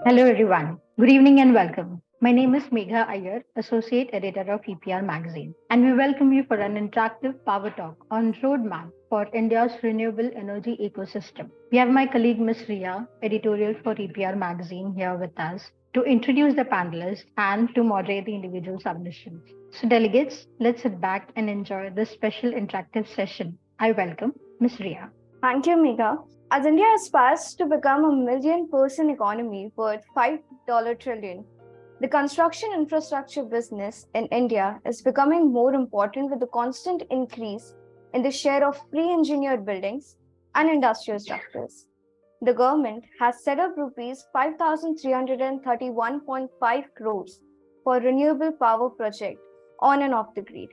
Hello, everyone. Good evening and welcome. My name is Megha Iyer, Associate Editor of EPR Magazine, and we welcome you for an interactive power talk on roadmap for India's renewable energy ecosystem. We have my colleague Ms. Ria, editorial for EPR Magazine, here with us to introduce the panelists and to moderate the individual submissions. So, delegates, let's sit back and enjoy this special interactive session. I welcome Ms. Ria. Thank you, Megha. As India aspires to become a million-person economy worth $5 trillion, the construction infrastructure business in India is becoming more important with the constant increase in the share of pre-engineered buildings and industrial structures. The government has set up rupees 5,331.5 crores for renewable power project on and off the grid.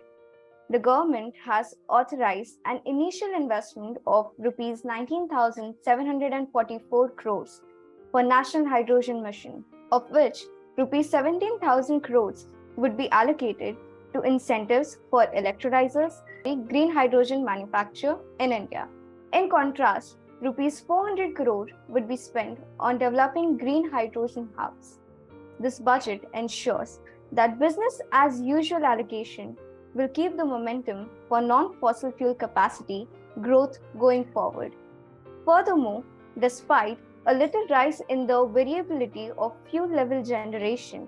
The government has authorized an initial investment of rupees 19,744 crores for National Hydrogen Mission, of which rupees 17,000 crores would be allocated to incentives for electrolysers, green hydrogen manufacture in India. In contrast, rupees 400 crore would be spent on developing green hydrogen hubs. This budget ensures that business as usual allocation will keep the momentum for non-fossil fuel capacity growth going forward. Furthermore, despite a little rise in the variability of fuel level generation,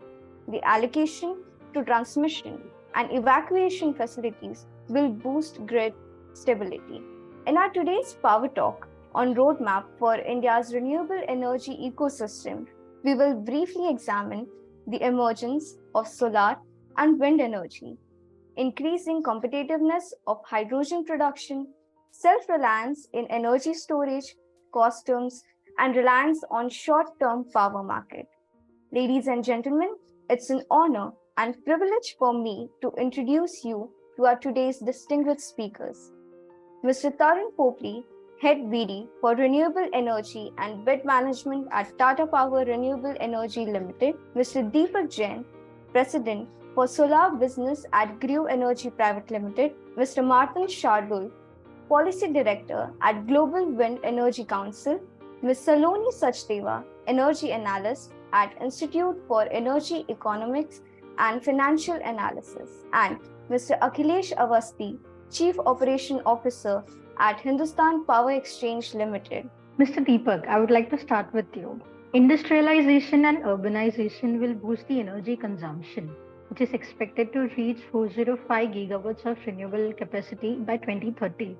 the allocation to transmission and evacuation facilities will boost grid stability. In our today's Power Talk on Roadmap for India's renewable energy ecosystem, we will briefly examine the emergence of solar and wind energy, increasing competitiveness of hydrogen production, self-reliance in energy storage, costterms, and reliance on short-term power market. Ladies and gentlemen, it's an honor and privilege for me to introduce you to our today's distinguished speakers. Mr. Tarun Popley, Head BD for Renewable Energy and Bid Management at Tata Power Renewable Energy Limited, Mr. Deepak Jain, President for Solar Business at Grew Energy Private Limited, Mr. Martin Shardul, Policy Director at Global Wind Energy Council, Ms. Saloni Sachdeva, Energy Analyst at Institute for Energy Economics and Financial Analysis, and Mr. Akhilesh Avasti, Chief Operation Officer at Hindustan Power Exchange Limited. Mr. Deepak, I would like to start with you. Industrialization and urbanization will boost the energy consumption, which is expected to reach 405 gigawatts of renewable capacity by 2030.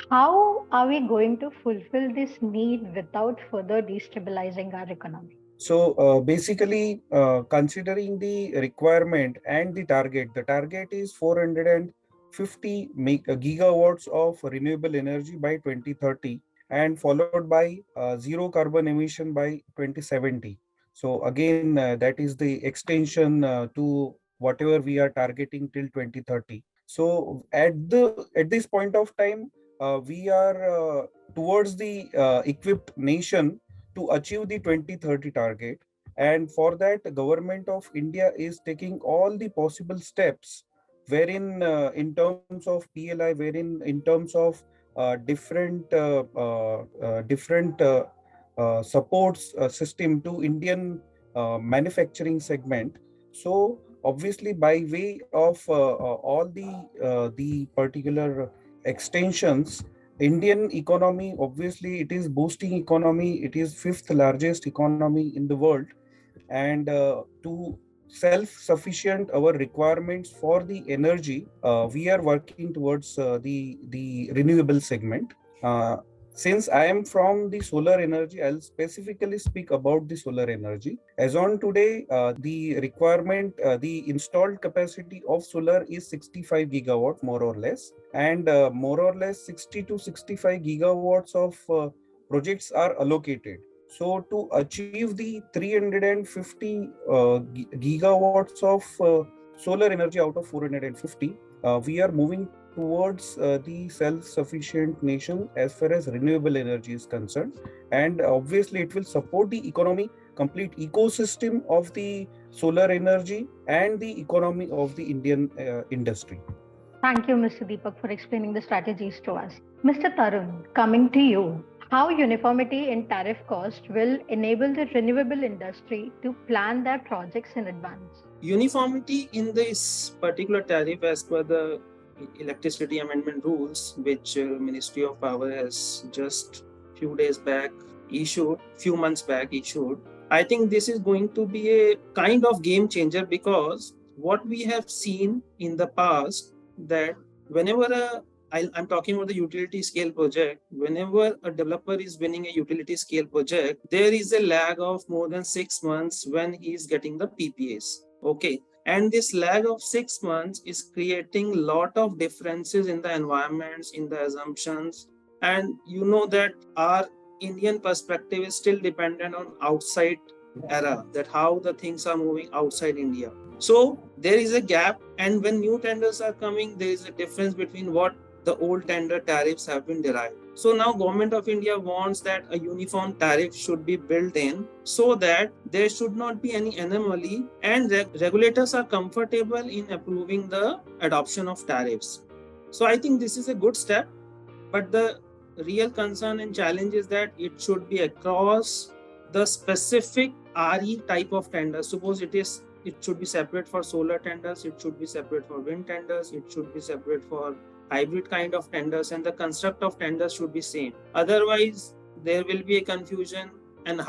How are we going to fulfill this need without further destabilizing our economy? So basically, considering the requirement and the target is 450 gigawatts of renewable energy by 2030 and followed by zero carbon emission by 2070. So again, that is the extension to whatever we are targeting till 2030. So at this point of time, we are towards the equipped nation to achieve the 2030 target, and for that the government of India is taking all the possible steps wherein in terms of PLI, wherein in terms of different supports system to Indian manufacturing segment. So obviously by way of all the particular extensions, Indian economy, obviously it is boosting economy. It is fifth largest economy in the world, and to self-sufficient our requirements for the energy, we are working towards the renewable segment. Since I am from the solar energy, I'll specifically speak about the solar energy. As on today, the requirement, the installed capacity of solar is 65 gigawatts, more or less. And more or less 60 to 65 gigawatts of projects are allocated. So to achieve the 350 gigawatts of solar energy out of 450, we are moving towards the self-sufficient nation as far as renewable energy is concerned, and obviously it will support the economy, complete ecosystem of the solar energy and the economy of the Indian industry. Thank you, Mr. Deepak, for explaining the strategies to us. Mr. Tarun, coming to you, How uniformity in tariff cost will enable the renewable industry to plan their projects in advance. Uniformity in this particular tariff as per the electricity amendment rules, which Ministry of Power has just few months back issued. I think this is going to be a kind of game changer, because what we have seen in the past, that whenever I'm talking about the utility scale project. Whenever a developer is winning a utility scale project, there is a lag of more than 6 months when he is getting the PPAs. Okay. And this lag of 6 months is creating a lot of differences in the environments, in the assumptions. And you know that our Indian perspective is still dependent on outside era, that how the things are moving outside India. So there is a gap, and when new tenders are coming, there is a difference between what the old tender tariffs have been derived. So now Government of India wants that a uniform tariff should be built in, so that there should not be any anomaly, and regulators are comfortable in approving the adoption of tariffs. So I think this is a good step, but the real concern and challenge is that it should be across the specific RE type of tender. Suppose it should be separate for solar tenders, it should be separate for wind tenders, it should be separate for hybrid kind of tenders, and the construct of tenders should be same. Otherwise, there will be a confusion, and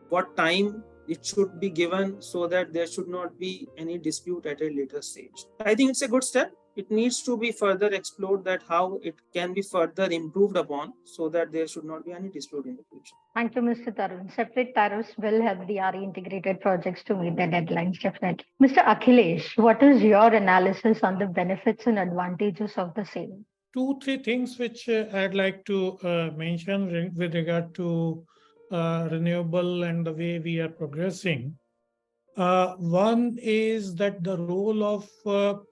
what time it should be given, so that there should not be any dispute at a later stage. I think it's a good step. It needs to be further explored, that how it can be further improved upon, so that there should not be any dispute in the future. Thank you, Mr. Tarun. Separate tariffs will help the RE integrated projects to meet their deadlines, definitely. Mr. Akhilesh, what is your analysis on the benefits and advantages of the same? 2-3 things which I'd like to mention with regard to renewable and the way we are progressing. One is that the role of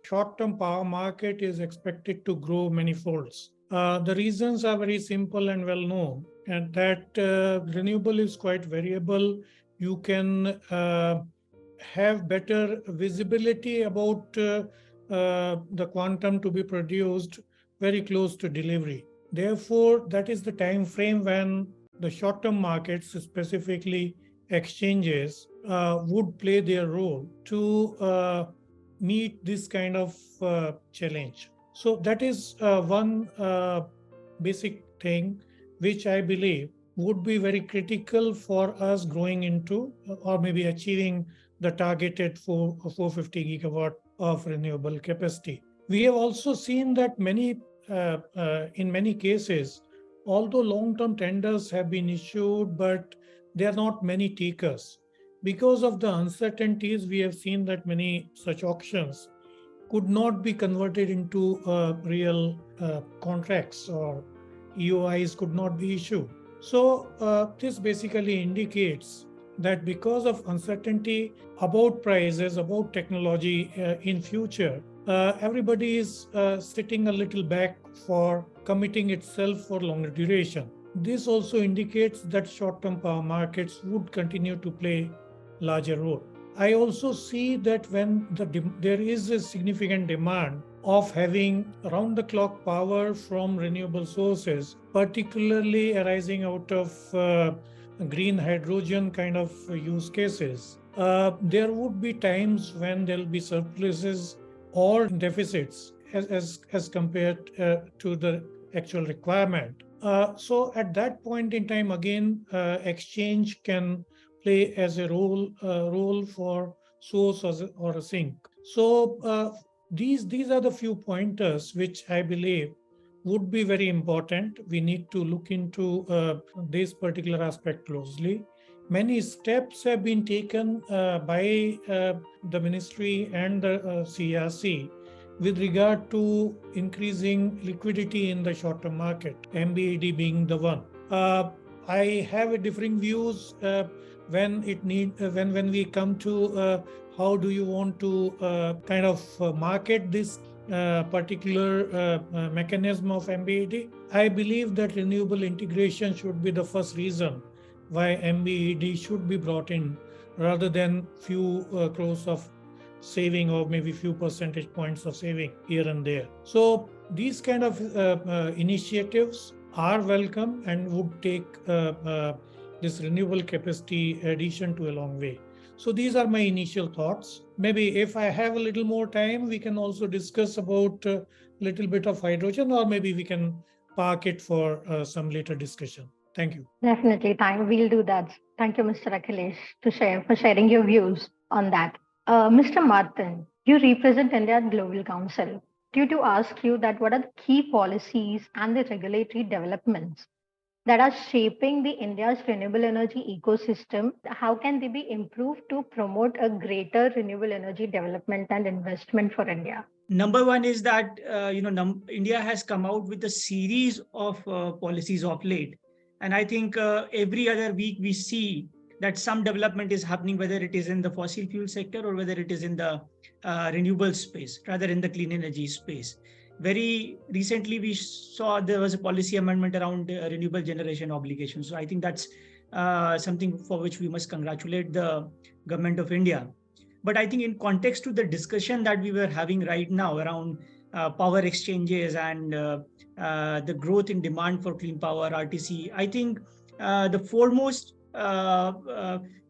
short-term power market is expected to grow many folds. The reasons are very simple and well known, and that renewable is quite variable. You can have better visibility about the quantum to be produced very close to delivery. Therefore, that is the time frame when the short-term markets, specifically exchanges, would play their role to meet this kind of challenge. So that is one basic thing which I believe would be very critical for us growing into or maybe achieving the targeted 450 gigawatt of renewable capacity. We have also seen that in many cases, although long-term tenders have been issued, but there are not many takers. Because of the uncertainties, we have seen that many such auctions could not be converted into real contracts, or EOIs could not be issued. So this basically indicates that because of uncertainty about prices, about technology in future, everybody is sitting a little back for committing itself for longer duration. This also indicates that short-term power markets would continue to play larger role. I also see that when there is a significant demand of having round-the-clock power from renewable sources, particularly arising out of green hydrogen kind of use cases, there would be times when there will be surpluses or deficits as compared to the actual requirement. So at that point in time, again, exchange can play as a role for source or a sink. So these are the few pointers which I believe would be very important. We need to look into this particular aspect closely. Many steps have been taken by the ministry and the CRC with regard to increasing liquidity in the short-term market, MBED being the one. I have a differing views when we come to how do you want to kind of market this particular mechanism of MBED. I believe that renewable integration should be the first reason why MBED should be brought in, rather than few crores of saving or maybe few percentage points of saving here and there. So these kind of initiatives are welcome and would take this renewable capacity addition to a long way. So these are my initial thoughts. Maybe if I have a little more time, we can also discuss about a little bit of hydrogen, or maybe we can park it for some later discussion. Thank you. Definitely, we'll do that. Thank you, Mr. Akhilesh, for sharing your views on that. Mr. Martin, you represent India at Global Council. Due to ask you that what are the key policies and the regulatory developments that are shaping the India's renewable energy ecosystem? How can they be improved to promote a greater renewable energy development and investment for India? Number one is that India has come out with a series of policies of late, and I think every other week we see that some development is happening, whether it is in the fossil fuel sector or whether it is in the renewable space, rather in the clean energy space. Very recently, we saw there was a policy amendment around renewable generation obligations. So I think that's something for which we must congratulate the government of India. But I think in context to the discussion that we were having right now around power exchanges and the growth in demand for clean power, RTC, I think the foremost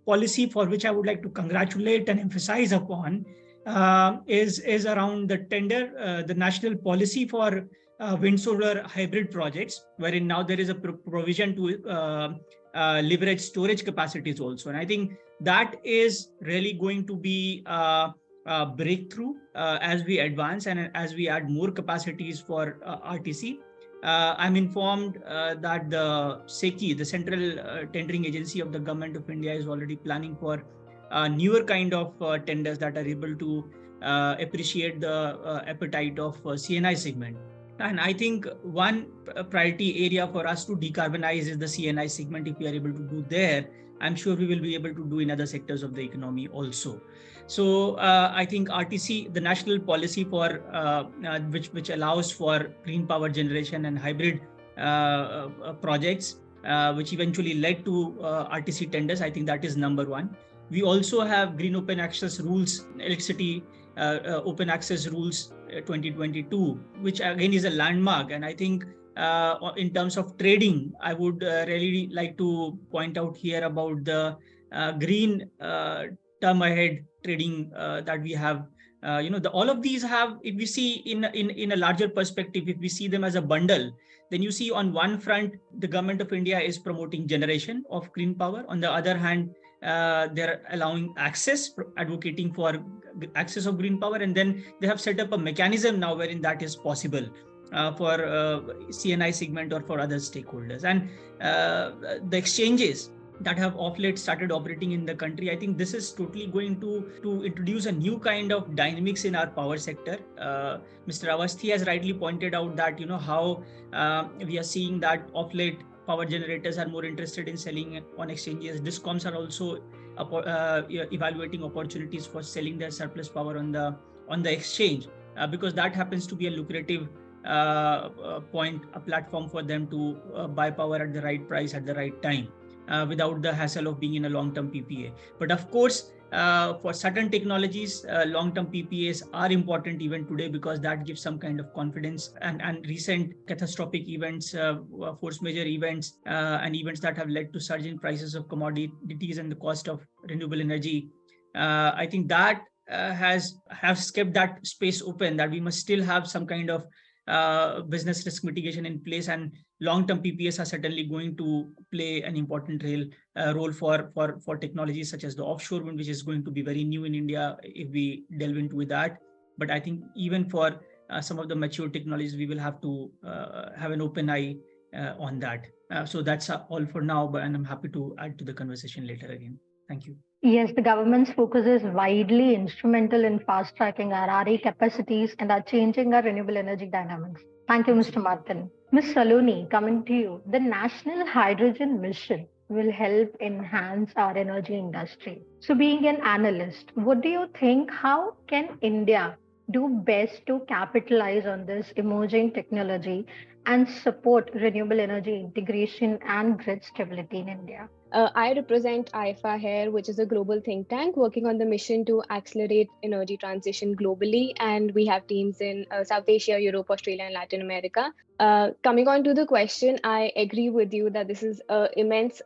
policy for which I would like to congratulate and emphasize upon is around the tender, the national policy for wind solar hybrid projects, wherein now there is a provision to leverage storage capacities also. And I think that is really going to be a breakthrough as we advance and as we add more capacities for RTC. I'm informed that the SECI, the Central Tendering Agency of the Government of India, is already planning for newer kind of tenders that are able to appreciate the appetite of CNI segment. And I think one priority area for us to decarbonize is the CNI segment. If we are able to do there, I'm sure we will be able to do in other sectors of the economy also. So I think RTC, the national policy for which allows for green power generation and hybrid projects, which eventually led to RTC tenders, I think that is number one. We also have green open access rules, electricity open access rules 2022, which again is a landmark. And I think in terms of trading, I would really like to point out here about the green term ahead trading that we have. All of these have, if we see in a larger perspective, if we see them as a bundle, then you see on one front, the government of India is promoting generation of green power. On the other hand, they're allowing access, advocating for access of green power. And then they have set up a mechanism now wherein that is possible for CNI segment or for other stakeholders. And the exchanges that have of late started operating in the country, I think this is totally going to introduce a new kind of dynamics in our power sector. Mr. Awasthi has rightly pointed out that, how we are seeing that of late power generators are more interested in selling on exchanges. Discoms are also evaluating opportunities for selling their surplus power on the exchange, because that happens to be a lucrative point, a platform for them to buy power at the right price at the right time, without the hassle of being in a long-term PPA. But of course, for certain technologies, long-term PPAs are important even today, because that gives some kind of confidence. And recent catastrophic events, force majeure events, and events that have led to surge in prices of commodities and the cost of renewable energy, I think that has kept that space open, that we must still have some kind of business risk mitigation in place, and long-term PPAs are certainly going to play an important role for technologies such as the offshore wind, which is going to be very new in India if we delve into that. But I think even for some of the mature technologies, we will have to have an open eye on that. So that's all for now, and I'm happy to add to the conversation later again. Thank you. Yes, the government's focus is widely instrumental in fast tracking our RE capacities and are changing our renewable energy dynamics. Thank you, Mr. Martin. Ms. Saloni, coming to you, the National Hydrogen Mission will help enhance our energy industry. So, being an analyst, what do you think? How can India do best to capitalize on this emerging technology and support renewable energy integration and grid stability in India? I represent IFA here, which is a global think tank working on the mission to accelerate energy transition globally. And we have teams in South Asia, Europe, Australia, and Latin America. Coming on to the question, I agree with you that this is an immense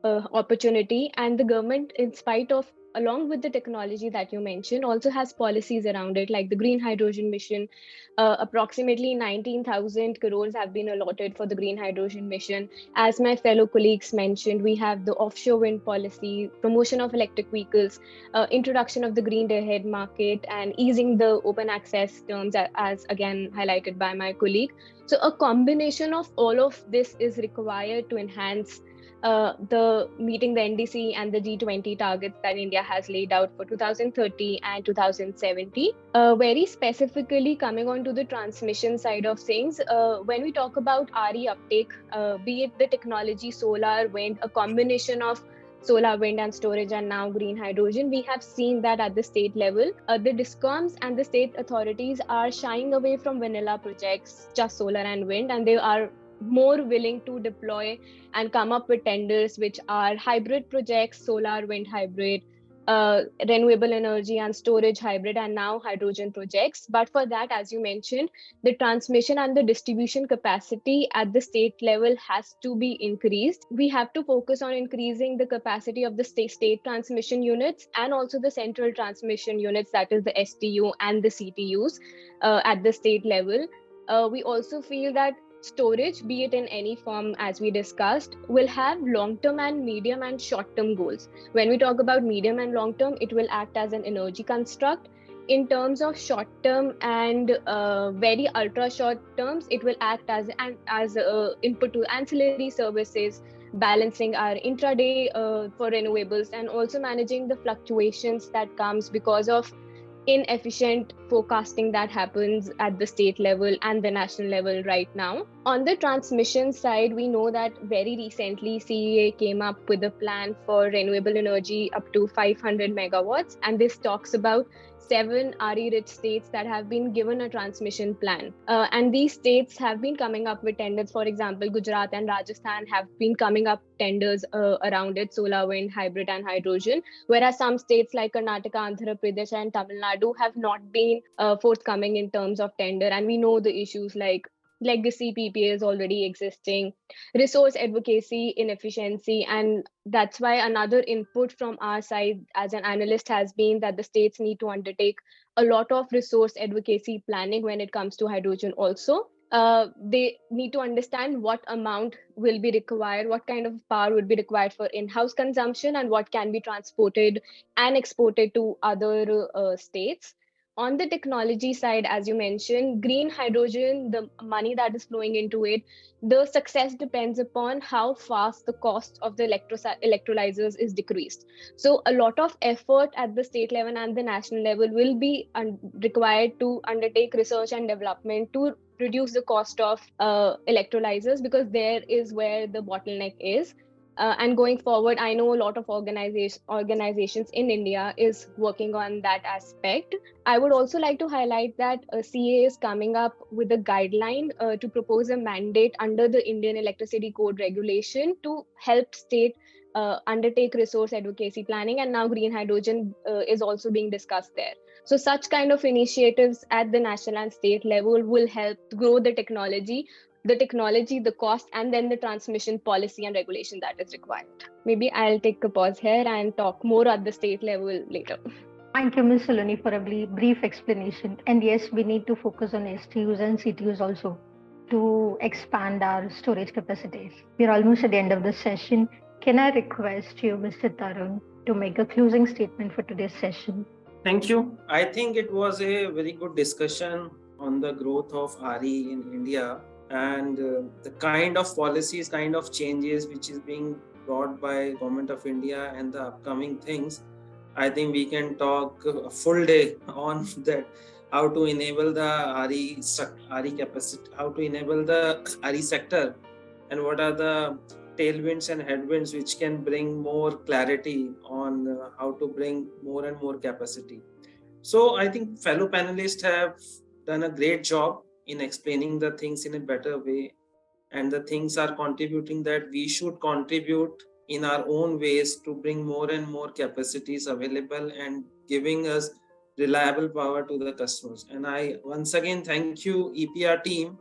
opportunity. And the government, in spite of along with the technology that you mentioned, also has policies around it, like the green hydrogen mission. Approximately 19,000 crores have been allotted for the green hydrogen mission. As my fellow colleagues mentioned, we have the offshore wind policy, promotion of electric vehicles, introduction of the green day-ahead market, and easing the open access terms, as again highlighted by my colleague. So a combination of all of this is required to enhance the meeting the NDC and the G20 targets that India has laid out for 2030 and 2070. Very specifically coming on to the transmission side of things, when we talk about RE uptake, be it the technology, solar, wind, a combination of solar, wind and storage, and now green hydrogen, we have seen that at the state level, the DISCOMs and the state authorities are shying away from vanilla projects, just solar and wind, and they are more willing to deploy and come up with tenders which are hybrid projects, solar, wind hybrid, renewable energy and storage hybrid, and now hydrogen projects. But for that, as you mentioned, the transmission and the distribution capacity at the state level has to be increased. We have to focus on increasing the capacity of the state transmission units and also the central transmission units, that is the STU and the CTUs at the state level. We also feel that storage, be it in any form, as we discussed, will have long-term and medium and short-term goals. When we talk about medium and long-term, it will act as an energy construct. In terms of short-term and very ultra-short terms, it will act as input to ancillary services, balancing our intraday for renewables, and also managing the fluctuations that comes because of inefficient forecasting that happens at the state level and the national level right now. On the transmission side, we know that very recently CEA came up with a plan for renewable energy up to 500 megawatts, and this talks about 7 RE-rich states that have been given a transmission plan. And these states have been coming up with tenders. For example, Gujarat and Rajasthan have been coming up tenders around it, solar, wind, hybrid, and hydrogen. Whereas some states like Karnataka, Andhra Pradesh, and Tamil Nadu have not been forthcoming in terms of tender. And we know the issues like legacy PPAs already existing, resource advocacy, inefficiency, and that's why another input from our side as an analyst has been that the states need to undertake a lot of resource advocacy planning when it comes to hydrogen also. They need to understand what amount will be required, what kind of power would be required for in-house consumption, and what can be transported and exported to other states. On the technology side, as you mentioned, green hydrogen, the money that is flowing into it, the success depends upon how fast the cost of the electrolysers is decreased. So a lot of effort at the state level and the national level will be required to undertake research and development to reduce the cost of electrolysers, because there is where the bottleneck is. And going forward, I know a lot of organizations in India is working on that aspect. I would also like to highlight that CA is coming up with a guideline to propose a mandate under the Indian Electricity Code regulation to help state undertake resource advocacy planning, and now green hydrogen is also being discussed there. So such kind of initiatives at the national and state level will help grow the technology, the cost, and then the transmission policy and regulation that is required. Maybe I'll take a pause here and talk more at the state level later. Thank you, Ms. Saloni, for a brief explanation. And yes, we need to focus on STUs and CTUs also to expand our storage capacities. We're almost at the end of the session. Can I request you, Mr. Tarun, to make a closing statement for today's session? Thank you. I think it was a very good discussion on the growth of RE in India and the kind of policies, kind of changes which is being brought by Government of India and the upcoming things. I think we can talk a full day on that, how to enable the RE capacity, how to enable the RE sector, and what are the tailwinds and headwinds which can bring more clarity on how to bring more and more capacity. So I think fellow panelists have done a great job in explaining the things in a better way, and the things are contributing that we should contribute in our own ways to bring more and more capacities available and giving us reliable power to the customers. And I once again thank you, EPR team,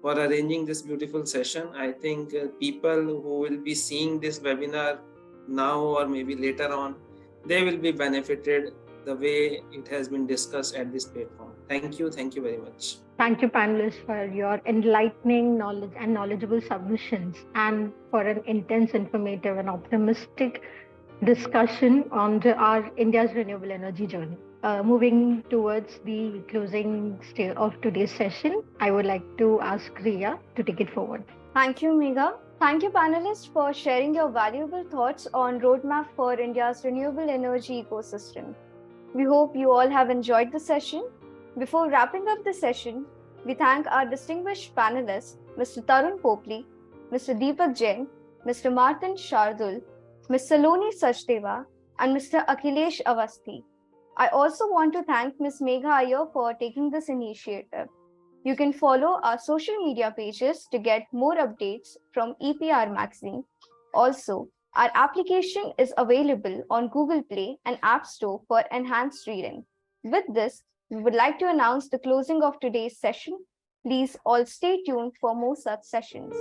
for arranging this beautiful session. I think people who will be seeing this webinar now or maybe later on, they will be benefited the way it has been discussed at this platform. Thank you. Thank you very much. Thank you, panelists, for your enlightening knowledge and knowledgeable submissions, and for an intense, informative, and optimistic discussion on our India's renewable energy journey. Moving towards the closing of today's session, I would like to ask Riya to take it forward. Thank you, Megha. Thank you, panelists, for sharing your valuable thoughts on roadmap for India's renewable energy ecosystem. We hope you all have enjoyed the session. Before wrapping up the session, we thank our distinguished panelists, Mr. Tarun Popli, Mr. Deepak Jain, Mr. Martin Shardul, Ms. Saloni Sachdeva, and Mr. Akhilesh Avasthi. I also want to thank Ms. Megha Iyer for taking this initiative. You can follow our social media pages to get more updates from EPR Magazine. Also, our application is available on Google Play and App Store for enhanced reading. With this, we would like to announce the closing of today's session. Please all stay tuned for more such sessions.